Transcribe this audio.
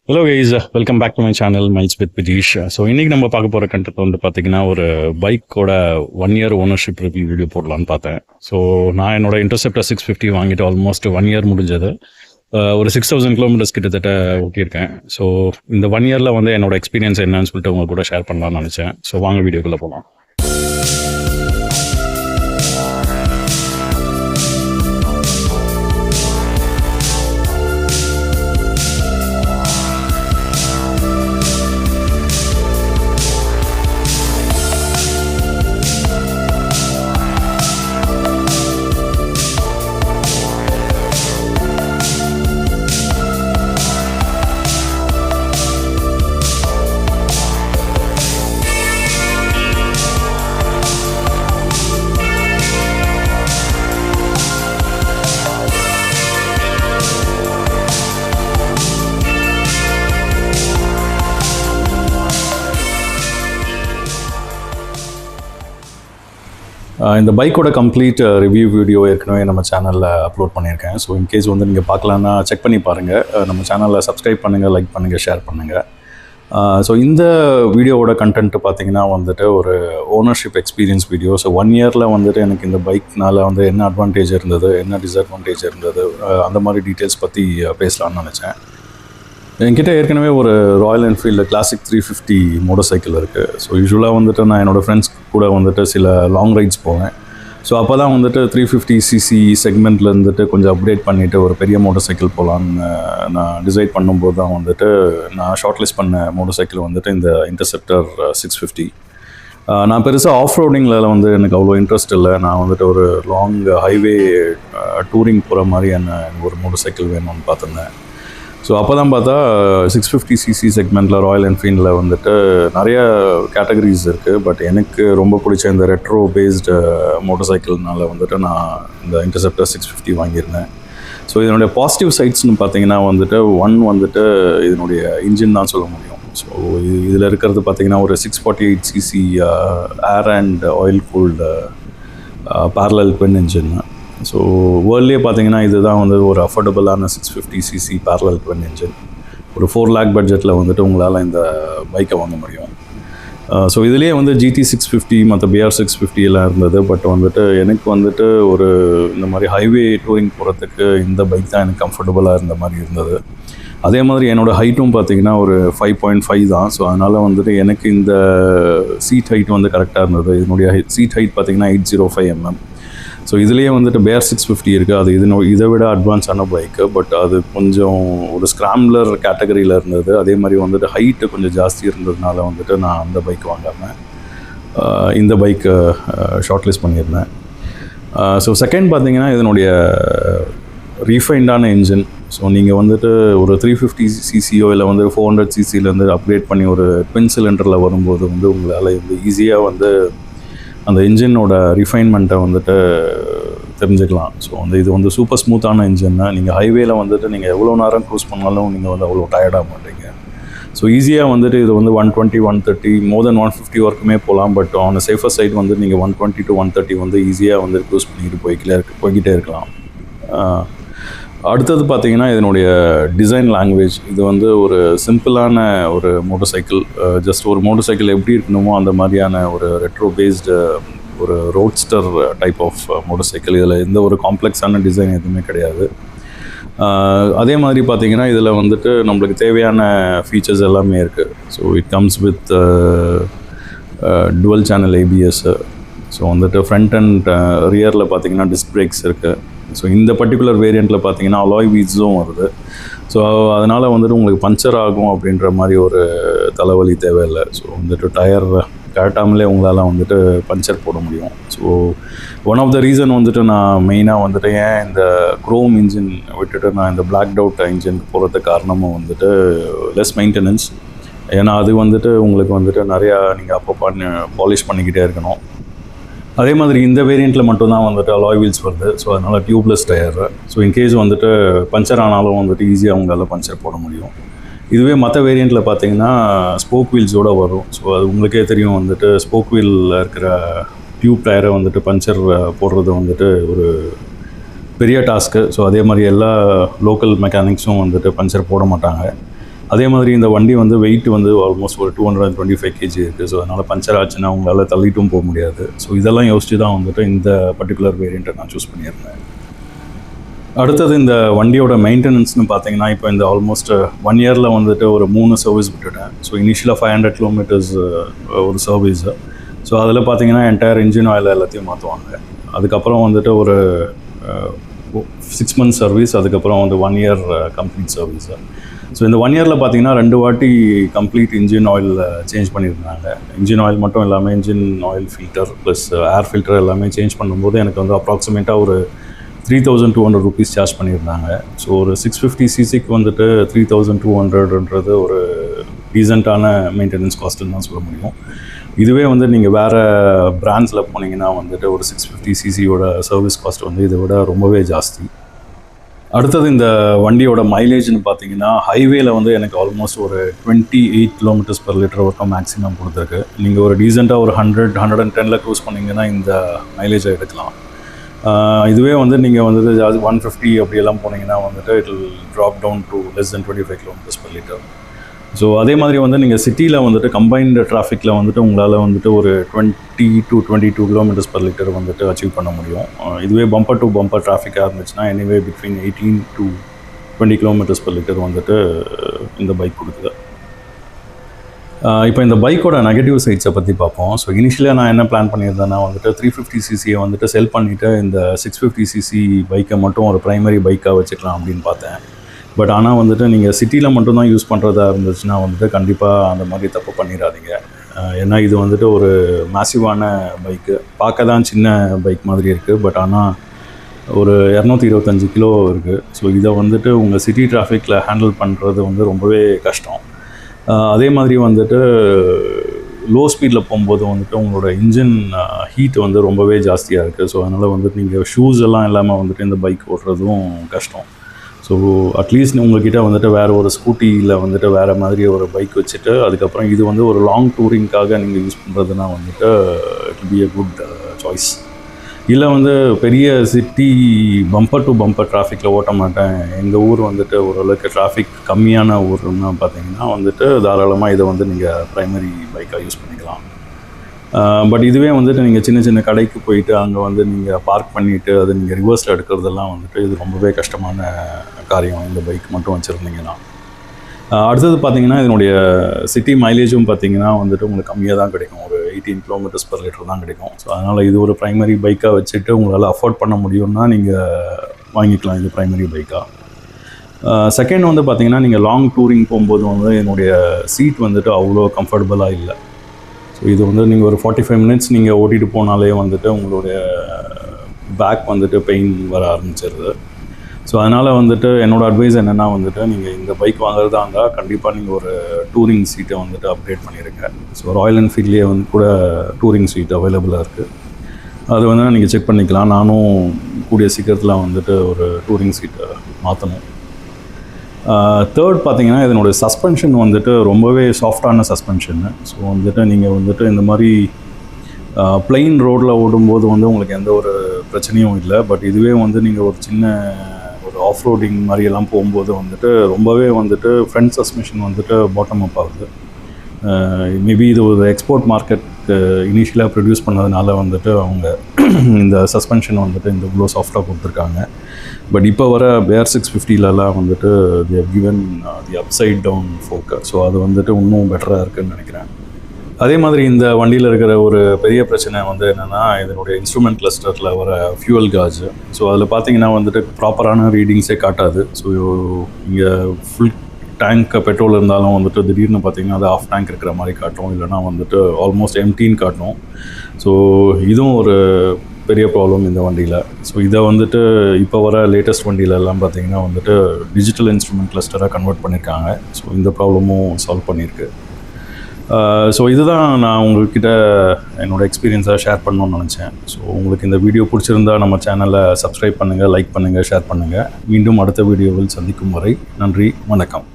Hello guys, welcome back to my channel miles with Vijeesh. So இன்றைக்கி நம்ம பார்க்க போகிற கண்டென்ட் வந்து பார்த்திங்கன்னா ஒரு பைக்கோட 1 இயர் ஓனர்ஷிப் ரிவ்யூ வீடியோ போடலான்னு பார்த்தேன். ஸோ நான் என்னோட இன்டர்செப்டர் 650 வாங்கிட்டு ஆல்மோஸ்ட் 1 இயர் முடிஞ்சது. ஒரு 6000 கிலோமீட்டர்ஸ் கிட்டத்தட்ட ஓட்டியிருக்கேன். ஸோ இந்த 1 இயரில் வந்து என்னோட எக்ஸ்பீரியன்ஸ் என்னன்னு சொல்லிட்டு உங்க கூட ஷேர் பண்ணலாம்னு நினச்சேன். ஸோ வாங்க வீடியோக்குள்ளே போகலாம். இந்த பைக்கோட கம்ப்ளீட் ரிவ்யூ வீடியோ ஏற்கனவே நம்ம சேனலில் அப்லோட் பண்ணியிருக்கேன். ஸோ இன்கேஸ் வந்து நீங்கள் பார்க்கலான்னா செக் பண்ணி பாருங்கள். நம்ம சேனலில் சப்ஸ்கிரைப் பண்ணுங்கள், லைக் பண்ணுங்கள், ஷேர் பண்ணுங்கள். ஸோ இந்த வீடியோவோட கண்டென்ட்டு பார்த்திங்கன்னா வந்துட்டு ஒரு ஓனர்ஷிப் எக்ஸ்பீரியன்ஸ் வீடியோ. ஸோ 1 இயரில் வந்துட்டு எனக்கு இந்த பைக்னால் வந்து என்ன அட்வான்டேஜ் இருந்தது, என்ன டிஸ்அட்வான்டேஜ் இருந்தது, அந்த மாதிரி டீட்டெயில்ஸ் பற்றி பேசலாம்னு நினச்சேன். என்கிட்ட ஏற்கனவே ஒரு Royal Enfield classic 350 motor cycle இருக்குது. ஸோ யூஸ்வலாக வந்துட்டு நான் என்னோடய ஃப்ரெண்ட்ஸ் கூட வந்துட்டு சில லாங் ரைட்ஸ் போவேன். ஸோ அப்போ தான் வந்துட்டு 350cc செக்மெண்ட்டில் இருந்துட்டு கொஞ்சம் அப்டேட் பண்ணிவிட்டு ஒரு பெரிய மோட்டர் சைக்கிள் போகலான்னு நான் டிசைட் பண்ணும்போது தான் வந்துட்டு நான் ஷார்ட் லிஸ்ட் பண்ண மோட்டர் சைக்கிள் வந்துட்டு இந்த இன்டர்செப்டர் 650. நான் பெருசாக ஆஃப் ரோடிங்கில் வந்து எனக்கு அவ்வளோ இன்ட்ரெஸ்ட் இல்லை. நான் வந்துட்டு ஒரு லாங் ஹைவே டூரிங் போகிற மாதிரி ஒரு மோட்டர் சைக்கிள் வேணும்னு பார்த்துருந்தேன். ஸோ அப்போ தான் பார்த்தா 650cc செக்மெண்ட்டில் ராயல் என்ஃபீல்டில் வந்துட்டு நிறைய கேட்டகரிஸ் இருக்குது. பட் எனக்கு ரொம்ப பிடிச்ச இந்த ரெட்ரோ பேஸ்டு மோட்டர் சைக்கிள்னால வந்துட்டு நான் இந்த இன்டர்செப்டர் 650 வாங்கியிருந்தேன். ஸோ இதனுடைய பாசிட்டிவ் சைட்ஸ்னு பார்த்தீங்கன்னா வந்துட்டு வந்துட்டு இதனுடைய இன்ஜின் தான் சொல்ல முடியும். ஸோ இதில் இருக்கிறது பார்த்திங்கன்னா ஒரு 648cc air and oil cooled parallel twin engine. So வேர்ல்ட்லேயே பார்த்தீங்கன்னா இதுதான் வந்து ஒரு அஃபோர்டபுளான 650cc parallel ட்வின் இன்ஜின். ஒரு 4 lakh பட்ஜெட்டில் வந்துட்டு உங்களால் இந்த பைக்கை வாங்க முடியும். ஸோ இதுலேயே வந்து GT 650 மற்ற BR 650 எல்லாம் இருந்தது. பட் வந்துட்டு எனக்கு வந்துட்டு ஒரு இந்த மாதிரி ஹைவே டூரிங் போகிறதுக்கு இந்த பைக் தான் எனக்கு கம்ஃபர்டபுளாக இருந்த மாதிரி இருந்தது. அதே மாதிரி என்னோடய ஹைட்டும் பார்த்திங்கன்னா ஒரு 5.5 தான். ஸோ அதனால் வந்துட்டு எனக்கு இந்த சீட் ஹைட் வந்து கரெக்டாக இருந்தது. இதனுடைய சீட் ஹைட் பார்த்திங்கன்னா 805 mm. ஸோ இதுலேயே வந்துட்டு BR 650 இருக்குது. அது இதை விட அட்வான்ஸான பைக்கு. பட் அது கொஞ்சம் ஒரு ஸ்க்ராம்ப்ளர் கேட்டகரியில் இருந்தது. அதே மாதிரி வந்துட்டு ஹைட்டு கொஞ்சம் ஜாஸ்தி இருந்ததுனால வந்துட்டு நான் அந்த பைக் வாங்காமல் இந்த பைக்கை ஷார்ட் லிஸ்ட் பண்ணியிருந்தேன். ஸோ செகண்ட் பார்த்திங்கன்னா இதனுடைய ரீஃபைண்டான இன்ஜின். ஸோ நீங்கள் வந்துட்டு ஒரு 350cc இல்லை வந்து 400cc அப்கிரேட் பண்ணி ஒரு ட்வின் சிலிண்டரில் வரும்போது வந்து உங்களால் வந்து ஈஸியாக வந்து அந்த இன்ஜினோட ரிஃபைன்மெண்ட்டை வந்துட்டு தெரிஞ்சுக்கலாம். ஸோ வந்து இது வந்து சூப்பர் ஸ்மூத்தான இன்ஜின். நீங்கள் ஹைவேல வந்துட்டு நீங்கள் எவ்வளோ நேரம் க்ரூஸ் பண்ணாலும் நீங்கள் வந்து அவ்வளோ டயர்டாக மாட்டீங்க. ஸோ ஈஸியாக வந்துட்டு இது வந்து 120, 130, மோர் தென் 150 வரைக்குமே போகலாம். பட் ஆன் சேஃபர் சைடு வந்து நீங்கள் 120 to 130 வந்து ஈஸியாக வந்து க்ரூஸ் பண்ணிட்டு போய்கிட்டே இருக்கலாம். அடுத்தது பார்த்திங்கன்னா இதனுடைய டிசைன் லாங்குவேஜ். இது வந்து ஒரு சிம்பிளான ஒரு மோட்டர் சைக்கிள். ஜஸ்ட் ஒரு மோட்டர் சைக்கிள் எப்படி இருக்கணுமோ அந்த மாதிரியான ஒரு ரெட்ரோ பேஸ்டு ஒரு roadster type of motor cycle. இதில் எந்த ஒரு காம்ப்ளெக்ஸான டிசைன் எதுவுமே கிடையாது. அதே மாதிரி பார்த்திங்கன்னா இதில் வந்துட்டு நம்மளுக்கு தேவையான ஃபீச்சர்ஸ் எல்லாமே இருக்குது. So it comes with twelve channel ABS. So வந்துட்டு ஃப்ரண்ட் அண்ட் ரியரில் பார்த்திங்கன்னா டிஸ்க் பிரேக்ஸ் இருக்குது. ஸோ இந்த பர்டிகுலர் வேரியண்ட்டில் பார்த்தீங்கன்னா அலாய் வீல்ஸும் வருது. ஸோ அதனால் வந்துட்டு உங்களுக்கு பஞ்சர் ஆகும் அப்படின்ற மாதிரி ஒரு தலைவலி தேவையில்லை. ஸோ வந்துட்டு டயர் கரெக்டாமலே உங்களால் வந்துட்டு பஞ்சர் போட முடியும். So one of the reason வந்துட்டு நான் மெயினாக வந்துட்டு ஏன் இந்த குரோம் இன்ஜின் விட்டுட்டு நான் இந்த பிளாக் அவுட் இன்ஜினுக்கு போகிறதுக்கு காரணமும் வந்துட்டு லெஸ் மெயின்டெனன்ஸ். ஏன்னா அது வந்துட்டு உங்களுக்கு வந்துட்டு நிறையா நீங்கள் அப்போ பாலிஷ் பண்ணிக்கிட்டே இருக்கணும். அதே மாதிரி இந்த வேரியண்ட்டில் மட்டும்தான் வந்துட்டு அலாய் வீல்ஸ் வருது. ஸோ அதனால் டியூப்லெஸ் டயர். ஸோ இன்கேஸ் வந்துட்டு பஞ்சர் ஆனாலும் வந்துட்டு ஈஸியாக அவங்களால பஞ்சர் போட முடியும். இதுவே மற்ற வேரியண்ட்டில் பார்த்தீங்கன்னா ஸ்போக் வீல்ஸோடு வரும். ஸோ அது உங்களுக்கே தெரியும் வந்துட்டு ஸ்போக் வீலில் இருக்கிற டியூப் டயரை வந்துட்டு பஞ்சர் போடுறது வந்துட்டு ஒரு பெரிய டாஸ்க்கு. ஸோ அதே மாதிரி எல்லா லோக்கல் மெக்கானிக்ஸும் வந்துட்டு பஞ்சர் போட மாட்டாங்க. அதே மாதிரி இந்த வண்டி வந்து வெயிட் வந்து ஆல்மோஸ்ட் ஒரு 225 kg இருக்குது. ஸோ அதனால் பஞ்சர் ஆச்சுன்னா உங்களால் தள்ளிட்டும் போக முடியாது. ஸோ இதெல்லாம் யோசிச்சு தான் வந்துட்டு இந்த பர்டிகுலர் வேரியண்ட்டை நான் சூஸ் பண்ணியிருந்தேன். அடுத்தது இந்த வண்டியோட மெயின்டெனன்ஸ்னு பார்த்தீங்கன்னா, இப்போ இந்த ஆல்மோஸ்ட் 1 இயரில் வந்துட்டு ஒரு 3 சர்வீஸ் விட்டுட்டேன். ஸோ இனிஷியலாக 500 கிலோமீட்டர்ஸ் ஒரு சர்வீஸு. ஸோ அதில் பார்த்தீங்கன்னா என்டையர் இன்ஜின் ஆயில் எல்லாத்தையும் மாற்றுவாங்க. அதுக்கப்புறம் வந்துட்டு ஒரு 6 months சர்வீஸ், அதுக்கப்புறம் வந்து 1 இயர் கம்ப்ளீட் சர்வீஸு. ஸோ இந்த 1 இயரில் பார்த்தீங்கன்னா 2 வாட்டி கம்ப்ளீட் இன்ஜின் ஆயில் சேஞ்ச் பண்ணியிருந்தாங்க. இன்ஜின் ஆயில் மட்டும் இல்லாமல் engine oil filter plus air filter எல்லாமே சேஞ்ச் பண்ணும்போது எனக்கு வந்து அப்ராக்சிமேட்டாக ஒரு 3200 rupees சார்ஜ் பண்ணியிருந்தாங்க. ஸோ ஒரு 650 cc வந்துட்டு 3200ன்றது ஒரு டீசெண்டான மெயின்டெனன்ஸ் காஸ்ட்டுன்னு தான் சொல்ல முடியும். இதுவே வந்து நீங்கள் வேறு பிராண்ட்ஸில் போனீங்கன்னா வந்துட்டு ஒரு 650 cc சர்வீஸ் காஸ்ட் வந்து இதை விட ரொம்பவே ஜாஸ்தி. அடுத்தது இந்த வண்டியோட மைலேஜ்னு பார்த்தீங்கன்னா, ஹைவேல வந்து எனக்கு ஆல்மோஸ்ட் ஒரு 28 km/லிட்டர் வரைக்கும் மேக்ஸிமம் கொடுத்துருக்கு. நீங்கள் ஒரு டீசெண்டாக ஒரு 100-110ல் க்ரூஸ் பண்ணிங்கன்னா இந்த மைலேஜை எடுக்கலாம். இதுவே வந்து நீங்கள் வந்துட்டு 150 அப்படியெல்லாம் போனீங்கன்னா வந்துட்டு it will drop down to less than 25 km/லிட்டர். ஸோ அதே மாதிரி வந்து நீங்கள் சிட்டியில் வந்துட்டு கம்பைன்டு டிராஃபிக்கில் வந்துட்டு உங்களால் வந்துட்டு ஒரு 20 to 22 km/லிட்டர் வந்துட்டு அச்சீவ் பண்ண முடியும். இதுவே பம்பர் டு பம்பர் டிராஃபிக்காக இருந்துச்சுன்னா எனிவே பிட்வீன் 18 to 20 km/லிட்டர் வந்துட்டு இந்த பைக் கொடுக்குது. இப்போ இந்த பைக்கோட நெகட்டிவ் சைட்ஸை பற்றி பார்ப்போம். ஸோ இனிஷியலாக நான் என்ன பிளான் பண்ணியிருந்தேன்னா வந்துட்டு 350 cc வந்துட்டு செல் பண்ணிவிட்டு இந்த 650 cc பைக்கை மட்டும் ஒரு ப்ரைமரி பைக்காக வச்சுக்கலாம் அப்படின்னு பார்த்தேன். பட் ஆனால் வந்துட்டு நீங்கள் சிட்டியில் மட்டும்தான் யூஸ் பண்ணுறதா இருந்துச்சுன்னா வந்துட்டு கண்டிப்பாக அந்த மாதிரி தப்பு பண்ணிடாதீங்க. ஏன்னா இது வந்துட்டு ஒரு மேசிவான பைக்கு. பார்க்க தான் சின்ன பைக் மாதிரி இருக்குது, பட் ஆனால் ஒரு 225 கிலோ இருக்குது. ஸோ இதை வந்துட்டு உங்கள் சிட்டி டிராஃபிக்கில் ஹேண்டில் பண்ணுறது வந்து ரொம்பவே கஷ்டம். அதே மாதிரி வந்துட்டு லோ ஸ்பீடில் போகும்போது வந்துட்டு உங்களோட இன்ஜின் ஹீட் வந்து ரொம்பவே ஜாஸ்தியாக இருக்குது. ஸோ அதனால் வந்துட்டு நீங்கள் ஷூஸ் எல்லாம் இல்லாமல் வந்துட்டு இந்த பைக் ஓட்டுறதும் கஷ்டம். ஸோ அட்லீஸ்ட் உங்கள்கிட்ட வந்துட்டு வேறு ஒரு ஸ்கூட்டியில் வந்துட்டு வேறு மாதிரி ஒரு பைக் வச்சுட்டு அதுக்கப்புறம் இது வந்து ஒரு லாங் டூரிங்காக நீங்கள் யூஸ் பண்ணுறதுனா வந்துட்டு it will be a good choice. இல்லை வந்து பெரிய சிட்டி பம்பர் டு பம்பர் டிராஃபிக்கில் ஓட்ட மாட்டேன், எங்கள் ஊர் வந்துட்டு ஓரளவுக்கு டிராஃபிக் கம்மியான ஊர்னா பார்த்தீங்கன்னா வந்துட்டு தாராளமாக இதை வந்து நீங்கள் ப்ரைமரி பைக்காக யூஸ் பண்ணிக்கலாம். பட் இதுவே வந்துட்டு நீங்கள் சின்ன சின்ன கடைக்கு போயிட்டு அங்கே வந்து நீங்கள் பார்க் பண்ணிவிட்டு அது நீங்கள் ரிவர்ஸில் எடுக்கிறதெல்லாம் வந்துட்டு இது ரொம்பவே கஷ்டமான காரியம் இந்த பைக் மட்டும் வச்சுருந்தீங்கன்னா. அடுத்தது பார்த்தீங்கன்னா இதனுடைய சிட்டி மைலேஜும் பார்த்தீங்கன்னா வந்துட்டு உங்களுக்கு கம்மியாக தான் கிடைக்கும். ஒரு 18 km/லிட்டர் தான் கிடைக்கும். ஸோ அதனால் இது ஒரு ப்ரைமரி பைக்காக வச்சுட்டு உங்களால் அஃபோர்ட் பண்ண முடியும்னா நீங்கள் வாங்கிக்கலாம் இது ப்ரைமரி பைக்காக. செகண்ட் வந்து பார்த்தீங்கன்னா நீங்கள் லாங் டூரிங் போகும்போது வந்து என்னுடைய சீட் வந்துட்டு அவ்வளோ கம்ஃபர்டபுளாக இல்லை. ஸோ இது வந்து நீங்கள் ஒரு 45 minutes நீங்கள் ஓட்டிகிட்டு போனாலே வந்துட்டு உங்களுடைய பேக் வந்துட்டு பெயின் வர ஆரம்பிச்சிருது. ஸோ அதனால் வந்துட்டு என்னோடய அட்வைஸ் என்னென்னா வந்துட்டு நீங்கள் இந்த பைக் வாங்குறதா இருந்தால் கண்டிப்பாக நீங்கள் ஒரு டூரிங் சீட்டை வந்துட்டு அப்டேட் பண்ணிடுங்க. ஸோ ராயல் என்ஃபீல்ட்லேயே வந்து கூட டூரிங் சீட் அவைலபிளாக இருக்குது. அது வந்து நீங்கள் செக் பண்ணிக்கலாம். நானும் கூடிய சீக்கிரத்தில் வந்துட்டு ஒரு டூரிங் சீட்டை மாற்றணும். தேர்ட் பார்த்தீங்கன்னா இதனுடைய சஸ்பென்ஷன் வந்துட்டு ரொம்பவே சாஃப்டான சஸ்பென்ஷன்னு. ஸோ வந்துட்டு நீங்கள் வந்துட்டு இந்த மாதிரி பிளெயின் ரோடில் ஓடும்போது வந்து உங்களுக்கு எந்த ஒரு பிரச்சனையும் இல்லை. பட் இதுவே வந்து நீங்கள் ஒரு சின்ன ஒரு ஆஃப் ரோடிங் மாதிரியெல்லாம் போகும்போது வந்துட்டு ரொம்பவே வந்துட்டு ஃப்ரண்ட் சஸ்பென்ஷன் வந்துட்டு பாட்டம் அப் ஆகுது. மேபி இது ஒரு எக்ஸ்போர்ட் மார்க்கெட் இனிஷியலாக ப்ரொடியூஸ் பண்ணதுனால வந்துட்டு அவங்க இந்த சஸ்பென்ஷன் வந்துட்டு இந்த இவ்வளோ சாஃப்டாக கொடுத்துருக்காங்க. பட் இப்போ வர பேர் 650லலாம் வந்துட்டு they have given the upside down ஃபோக்கர். ஸோ அது வந்துட்டு இன்னும் பெட்டராக இருக்குதுன்னு நினைக்கிறேன். அதே மாதிரி இந்த வண்டியில் இருக்கிற ஒரு பெரிய பிரச்சனை வந்து என்னென்னா இதனுடைய இன்ஸ்ட்ருமெண்ட் கிளஸ்டரில் வர ஃபியூவல் காஜ். ஸோ அதில் பார்த்தீங்கன்னா வந்துட்டு ப்ராப்பரான ரீடிங்ஸே காட்டாது. ஸோ இங்கே ஃபுல் டேங்க் பெட்ரோல் இருந்தாலும் வந்துட்டு திடீர்னு பார்த்தீங்கன்னா அது ஆஃப் டேங்க் இருக்கிற மாதிரி காட்டும், இல்லைனா வந்துட்டு ஆல்மோஸ்ட் எம்டின்னு காட்டும். ஸோ இதுவும் ஒரு பெரிய ப்ராப்ளம் இந்த வண்டியில். ஸோ இதை வந்துட்டு இப்போ வர லேட்டஸ்ட் வண்டியிலலாம் பார்த்தீங்கன்னா வந்துட்டு டிஜிட்டல் இன்ஸ்ட்ருமெண்ட் கிளஸ்டராக கன்வெர்ட் பண்ணியிருக்காங்க. ஸோ இந்த ப்ராப்ளமும் சால்வ் பண்ணியிருக்கு. ஸோ இதுதான் நான் உங்கள்கிட்ட என்னோடய எக்ஸ்பீரியன்ஸாக ஷேர் பண்ணணும்னு நினச்சேன். ஸோ உங்களுக்கு இந்த வீடியோ பிடிச்சிருந்தா நம்ம சேனலை சப்ஸ்கிரைப் பண்ணுங்கள், லைக் பண்ணுங்கள், ஷேர் பண்ணுங்கள். மீண்டும் அடுத்த வீடியோவில் சந்திக்கும் வரை நன்றி, வணக்கம்.